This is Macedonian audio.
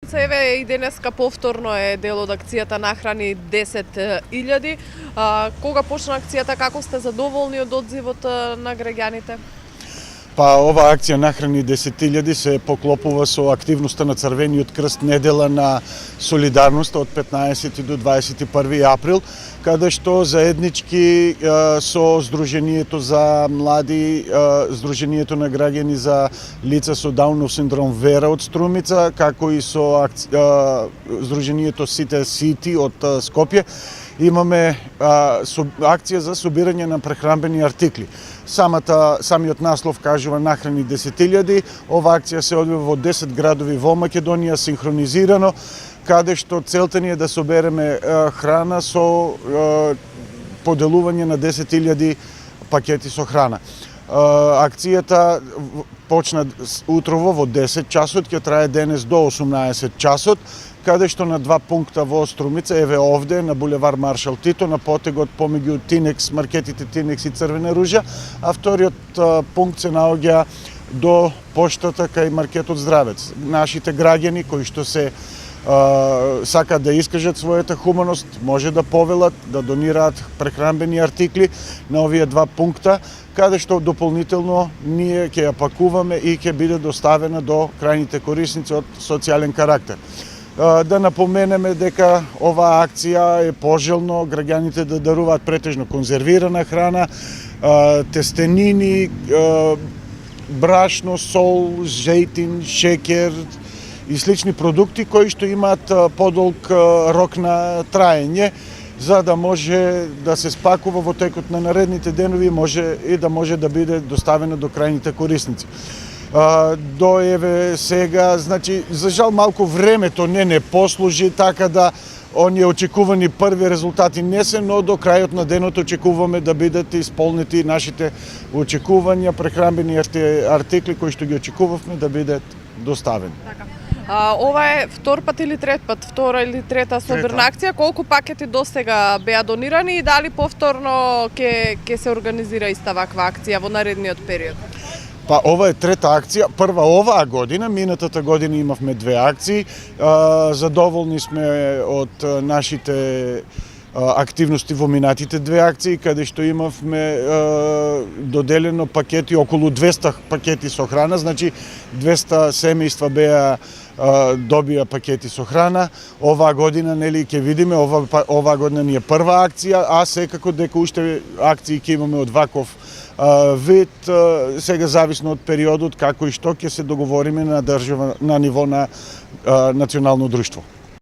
Струмица, еве и денеска повторно е дел од акцијата Нахрани 10.000. Кога почна акцијата, како сте задоволни од одзивот на граѓаните? Па ова акција Нахрани 10.000 се поклопува со активноста на Црвениот крст недела на солидарност од 15 до 21 април, каде што заеднички со Сдруженијето за млади, Сдруженијето на граѓани за лица со Даунов синдром Вера од Струмица, како и со Сдруженијето Сите Сити од Скопје, имаме акција за собирање на прехранбени артикли. Самиот наслов кажува Нахрани 10.000. Ова акција се одвива во 10 градови во Македонија синхронизирано, каде што целта ни е да собереме храна со поделување на 10.000 пакети со храна. Акцијата почна утрово во 10 часот, ќе трае денес до 18 часот, каде што на два пункта во Струмица, еве овде на булевар Маршал Тито, на потегот помеѓу Тинекс, маркетите Тинекс и Црвена ружа, а вториот пункт се наоѓа до поштата кај маркетот Здравец. Нашите граѓани кои што се сакаат да искажат својата хуманост, може да повелат, да донираат прехранбени артикли на овие два пункта, каде што дополнително ние ќе ја пакуваме и ќе биде доставена до крајните корисници од социјален карактер. Да напоменеме дека оваа акција е пожелно граѓаните да даруваат претежно конзервирана храна, тестенини, брашно, сол, жејтин, шекер и слични продукти кои што имаат подолг рок на траење, за да може да се спакува во текот на наредните денови и да може да биде доставено до крајните корисници. До еве сега, значи, за жал малку времето не послужи, така да оние очекувани први резултати не се, но до крајот на денот очекуваме да бидат исполнети нашите очекувања, прехранбени артикли кои што ги очекувавме да бидат доставени. Ова е втор пат или трет пат, втора или трета собирна акција? Колку пакети досега беа донирани и дали повторно ќе се организира иста ваква акција во наредниот период? Па ова е трета акција, прва оваа година, минатата година имавме две акции, задоволни сме од нашите активности во минатите две акции, каде што имавме доделено пакети, околу 200 пакети со храна, значи 200 семејства беа добија пакети со храна. Оваа година, нели, ќе видиме, оваа година ни е прва акција, а секако дека уште акции ќе имаме од ваков вид, сега зависно од периодот како и што ќе се договориме на ниво на национално друштво.